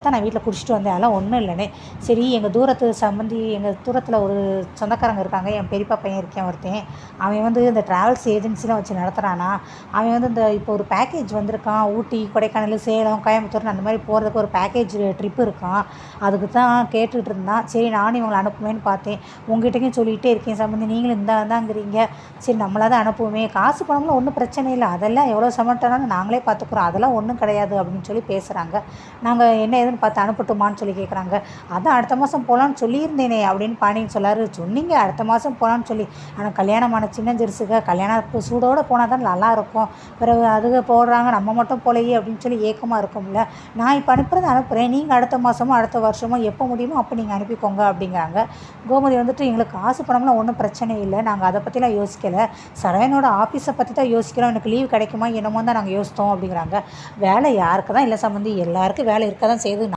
தான் நான் வீட்டில் குடிச்சிட்டு வந்தேன், அதெல்லாம் ஒன்றும் இல்லைனே. சரி எங்கள் தூரத்தில் ஒரு சொந்தக்காரங்க இருக்காங்க, என் பெரியப்பா பையன் இருக்கேன் ஒருத்தன், அவன் வந்து இந்த ட்ராவல்ஸ் ஏஜென்சிலாம் வச்சு நடத்துகிறானா. அவன் வந்து இப்போ ஒரு பேக்கேஜ் வந்திருக்கான், ஊட்டி, கொடைக்கானல், சேலம், கோயம்புத்தூர்னு அந்த மாதிரி போகிறதுக்கு ஒரு பேக்கேஜ் ட்ரிப்பு இருக்கான். அதுக்கு தான் கேட்டுகிட்டு இருந்தான். சரி நானும் இவங்களை அனுப்புவேன்னு பார்த்தேன். உங்ககிட்டையும் சொல்லிகிட்டே இருக்கேன் சம்மந்தி, நீங்களும் இந்தாங்கிறீங்க. சரி நம்மளாக அனுப்புவோமே, காசு பணம்லாம் ஒன்றும் பிரச்சனை இல்லை, அதெல்லாம் எவ்வளோ சமட்டாலும் நாங்களே பார்த்துக்குறோம், அதெல்லாம் ஒன்றும் கிடையாது அப்படின்னு சொல்லி பேசுகிறாங்க. நாங்கள் என்ன ஏதுன்னு பார்த்து அனுப்பட்டுமான்னு சொல்லி கேட்குறாங்க. அதான் அடுத்த மாதம் போகலான்னு சொல்லியிருந்தேனே அப்படின்னு பாண்டியன் சொல்லாரு. சொன்னீங்க அடுத்த மாதம் போகலான்னு சொல்லி, ஆனால் கல்யாணமான சின்ன ஜெருசுக கல்யாணம் சூடோடு போனால் தான் நல்லாயிருக்கும், பிறகு அதுக போடுறாங்க நம்ம மட்டும் போலையே அப்படின்னு சொல்லி ஏக்கமாக இருக்கும்ல. நான் இப்போ அனுப்புகிறேன், நீங்கள் அடுத்த மாதமோ அடுத்த வருஷமோ எப்போ முடியுமோ அப்போ நீங்கள் அனுப்பிக்கோங்க அப்படிங்கிறாங்க. கோமதி வந்துட்டு எங்களுக்கு காசு பணம்லாம் ஒன்றும் பிரச்சனை இல்லை, நாங்கள் அதை பற்றிலாம் யோசிக்கலை, சரவணனோட ஆஃபீஸை பற்றி தான் யோசிக்கிறோம், எனக்கு லீவ் கிடைக்குமா என்னமோ தான் நாங்கள் யோசித்தோம் அப்படிங்கிறாங்க. வேலை யாருக்கு தான் இல்லை சம்மந்தி, எல்லாருக்கும் வேலை இருக்க தான் செய்யுது,